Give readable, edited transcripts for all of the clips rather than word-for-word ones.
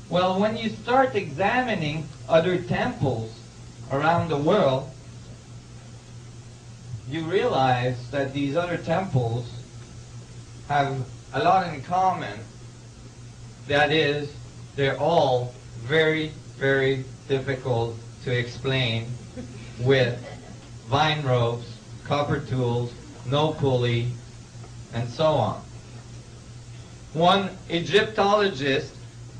Well, when you start examining other temples around the world, you realize that these other temples have a lot in common. That is, they're all very, very difficult to explain with vine ropes, copper tools, no pulley, and so on. One Egyptologist,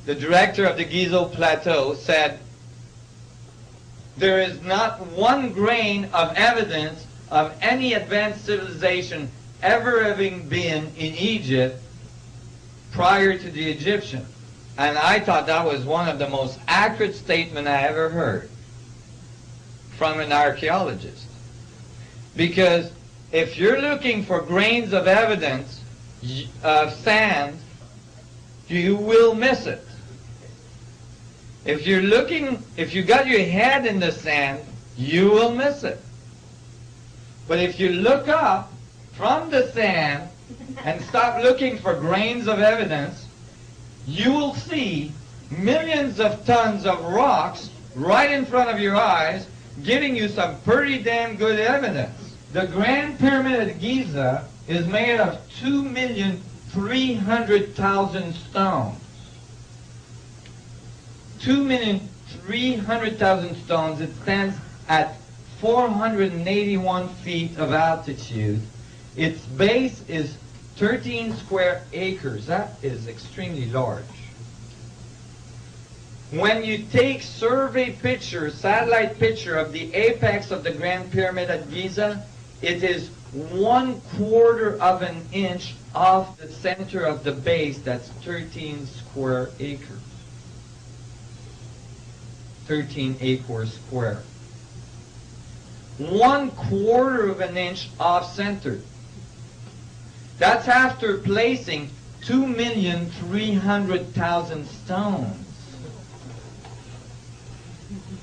the director of the Gizo Plateau, said, "There is not one grain of evidence of any advanced civilization ever having been in Egypt prior to the Egyptians." And I thought that was one of the most accurate statements I ever heard from an archaeologist. Because if you're looking for grains of evidence of sand, you will miss it. If you're looking, if you got your head in the sand, you will miss it. But if you look up from the sand and stop looking for grains of evidence, you will see millions of tons of rocks right in front of your eyes, giving you some pretty damn good evidence. The Grand Pyramid at Giza is made of 2,300,000 stones. 2,300,000 stones. It stands at 481 feet of altitude. Its base is 13 square acres. That is extremely large. When you take survey pictures, satellite picture of the apex of the Grand Pyramid at Giza, it is 1/4 of an inch off the center of the base. That's 13 square acres. 13 acres square. 1/4 of an inch off center. That's after placing 2,300,000 stones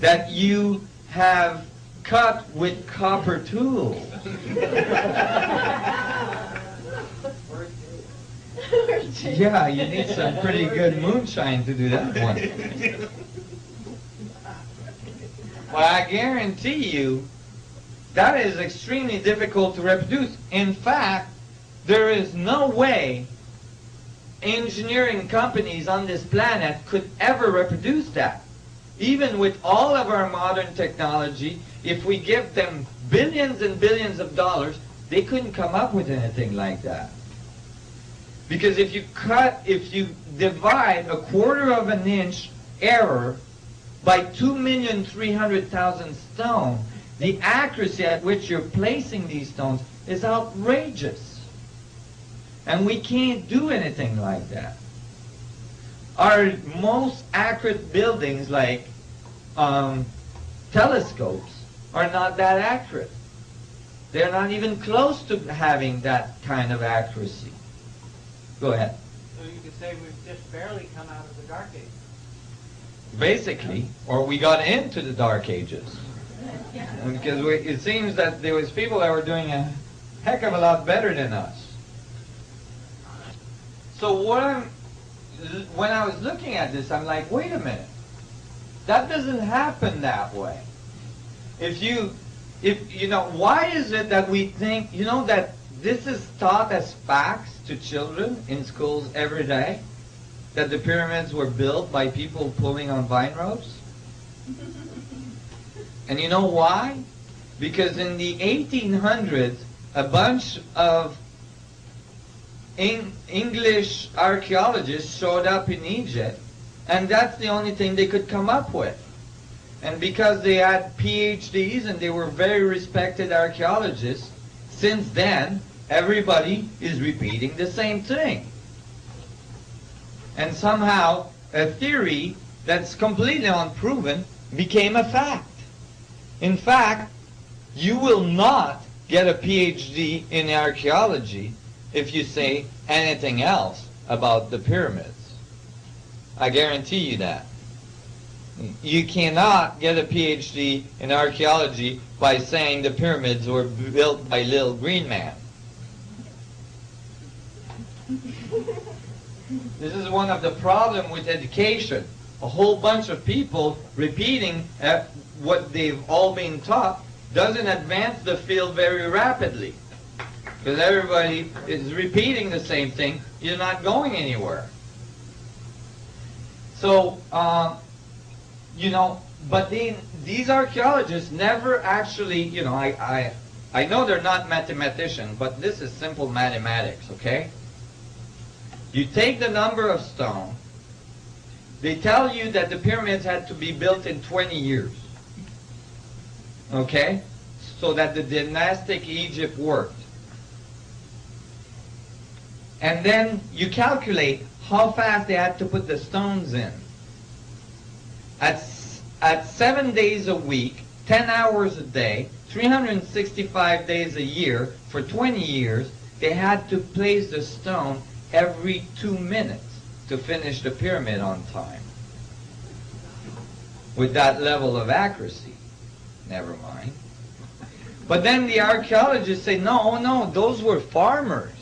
that you have cut with copper tools. Yeah, you need some pretty good moonshine to do that one. Well, I guarantee you that is extremely difficult to reproduce. In fact, there is no way engineering companies on this planet could ever reproduce that. Even with all of our modern technology, if we give them billions and billions of dollars, they couldn't come up with anything like that. Because if you divide 1/4 of an inch error by 2,300,000 stones, the accuracy at which you're placing these stones is outrageous. And we can't do anything like that. Our most accurate buildings, like telescopes, are not that accurate. They're not even close to having that kind of accuracy. Go ahead. So you could say we've just barely come out of the Dark Ages. Basically, or we got into the Dark Ages. Because it seems that there was people that were doing a heck of a lot better than us. So when I was looking at this, I'm like, wait a minute. That doesn't happen that way. Why is it that we think, that this is taught as facts to children in schools every day? That the pyramids were built by people pulling on vine ropes? And you know why? Because in the 1800s, a bunch of English archaeologists showed up in Egypt, and that's the only thing they could come up with. And because they had PhDs and they were very respected archaeologists, since then, everybody is repeating the same thing. And somehow, a theory that's completely unproven became a fact. In fact, you will not get a PhD in archaeology if you say anything else about the pyramids. I guarantee you that. You cannot get a PhD in archaeology by saying the pyramids were built by Little Green Man. This is one of the problems with education. a whole bunch of people repeating what they've all been taught doesn't advance the field very rapidly. Because everybody is repeating the same thing, you're not going anywhere. So, you know, but these archaeologists never actually, you know, I know they're not mathematicians, but this is simple mathematics, okay? You take the number of stone, they tell you that the pyramids had to be built in 20 years, okay? So that the dynastic Egypt worked. And then you calculate how fast they had to put the stones in. At 7 days a week, 10 hours a day, 365 days a year, for 20 years, they had to place the stone every 2 minutes to finish the pyramid on time. With that level of accuracy. Never mind. But then the archaeologists say, no, those were farmers.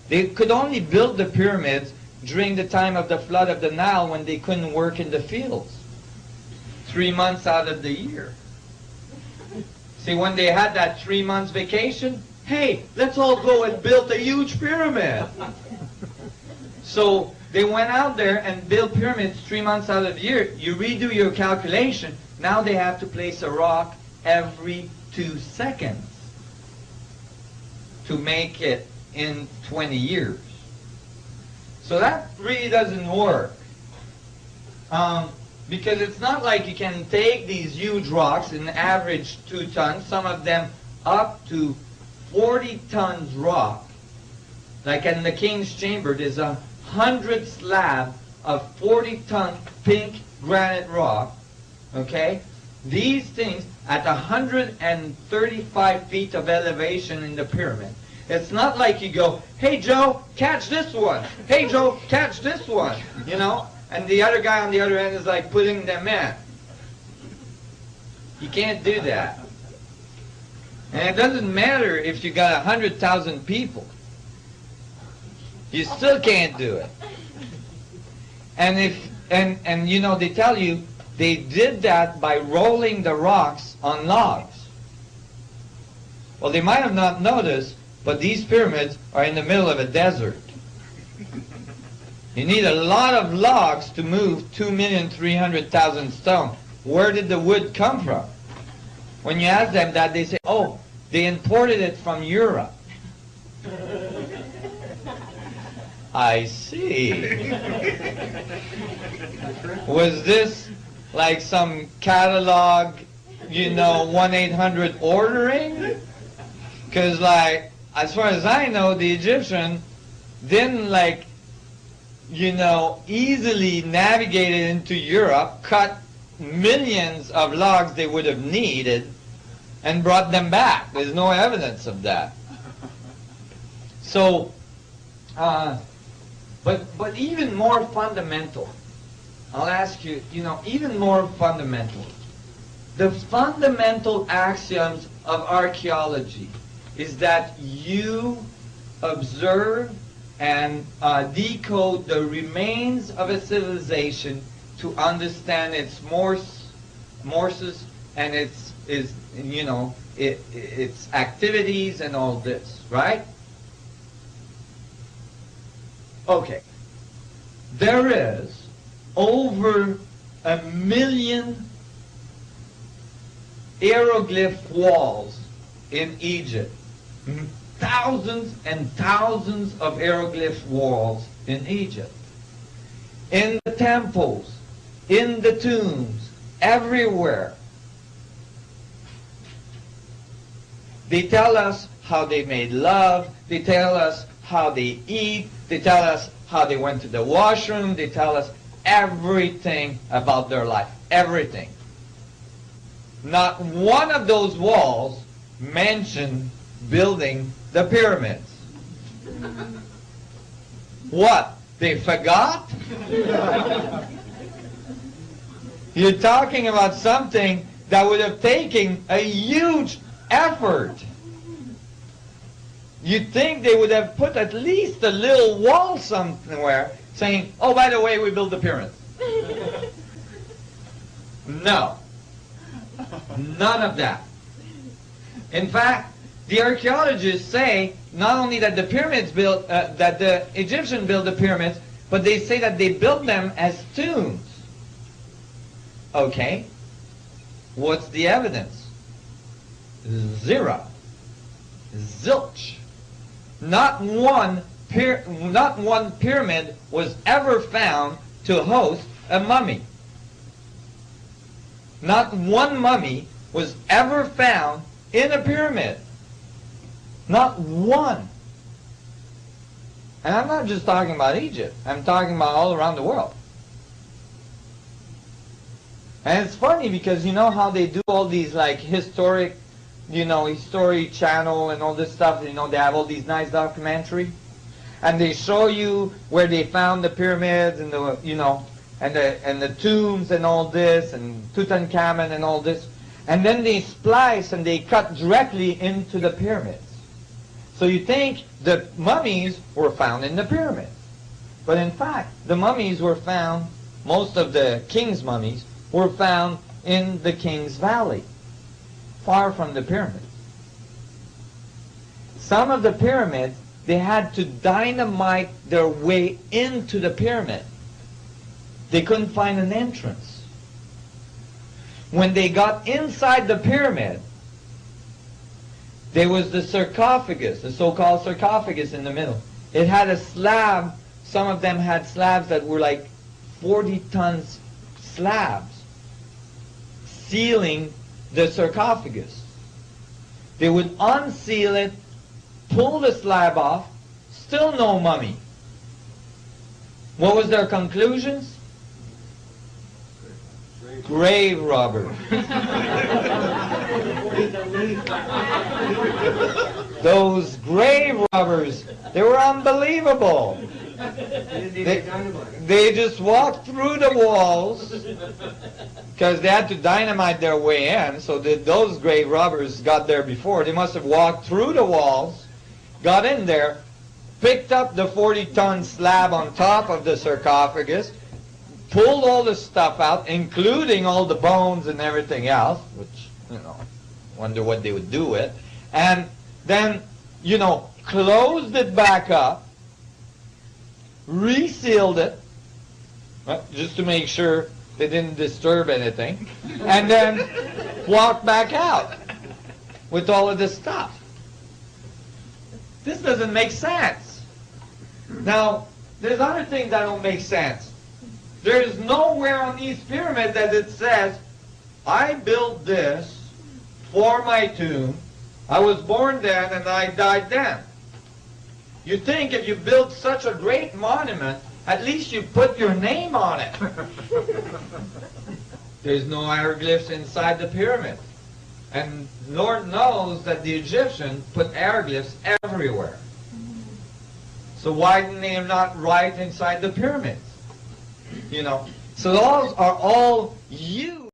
They could only build the pyramids during the time of the flood of the Nile when they couldn't work in the fields. 3 months out of the year. See, when they had that 3 months vacation, hey, let's all go and build a huge pyramid. So they went out there and built pyramids 3 months out of the year. You redo your calculation, now they have to place a rock every 2 seconds to make it in 20 years. So that really doesn't work. Because it's not like you can take these huge rocks, an average 2 tons, some of them up to 40 tons rock. Like in the King's Chamber, there's 100 slab of 40-ton pink granite rock. Okay? These things at 135 feet of elevation in the pyramid. It's not like you go, hey Joe, catch this one. Hey Joe, catch this one. You know? And the other guy on the other end is like putting them in. You can't do that. And it doesn't matter if you got 100,000 people. You still can't do it. And you know, they tell you they did that by rolling the rocks on logs. Well, they might have not noticed, but these pyramids are in the middle of a desert. You need a lot of logs to move 2,300,000 stone. Where did the wood come from? When you ask them that, they say, oh, they imported it from Europe. I see. Was this like some catalog, you know, 1-800 ordering? Because, like, as far as I know, the Egyptian didn't, like, you know, easily navigate it into Europe, cut millions of logs they would have needed, and brought them back. There's no evidence of that. So, but even more fundamental, I'll ask you, you know, even more fundamental. The fundamental axioms of archaeology is that you observe and decode the remains of a civilization to understand its morses and its you know, its activities and all this, right? Okay. There is over 1 million hieroglyph walls in Egypt. Thousands and thousands of hieroglyph walls in Egypt. In the temples, in the tombs, everywhere. They tell us how they made love, they tell us how they eat, they tell us how they went to the washroom, they tell us everything about their life, everything. Not one of those walls mentioned building the pyramids. What? They forgot? You're talking about something that would have taken a huge effort. You'd think they would have put at least a little wall somewhere saying, oh, by the way, we built the pyramids. No. None of that. In fact, the archaeologists say not only that the pyramids built, that the Egyptians built the pyramids, but they say that they built them as tombs. Okay. What's the evidence? Zero. Zilch. Not one pyramid was ever found to host a mummy. Not one mummy was ever found in a pyramid. Not one. And I'm not just talking about Egypt. I'm talking about all around the world. And it's funny because you know how they do all these like historic, History Channel and all this stuff. They have all these nice documentaries, and they show you where they found the pyramids and the tombs and all this, and Tutankhamun and all this, and then they splice and they cut directly into the pyramids. So you think the mummies were found in the pyramids, but in fact the mummies were found. Most of the king's mummies were found in the King's Valley, far from the pyramids. Some of the pyramids, they had to dynamite their way into the pyramid. They couldn't find an entrance. When they got inside the pyramid, there was the sarcophagus, the so-called sarcophagus in the middle. It had a slab. Some of them had slabs that were like 40 tons slabs sealing the sarcophagus. They would unseal it, pull the slab off, still no mummy. What was their conclusions? Grave robber. Those grave robbers, they were unbelievable. They just walked through the walls because they had to dynamite their way in. So those grave robbers got there before. They must have walked through the walls, got in there, picked up the 40-ton slab on top of the sarcophagus, pulled all the stuff out, including all the bones and everything else, which, wonder what they would do with, and then, closed it back up, resealed it, just to make sure they didn't disturb anything, and then walked back out with all of this stuff. This doesn't make sense. Now, there's other things that don't make sense. There's nowhere on these pyramids that it says, I built this for my tomb, I was born then and I died then. You think if you build such a great monument, at least you put your name on it. There's no hieroglyphs inside the pyramid. And Lord knows that the Egyptians put hieroglyphs everywhere. So why didn't they not write inside the pyramids? So those are all used.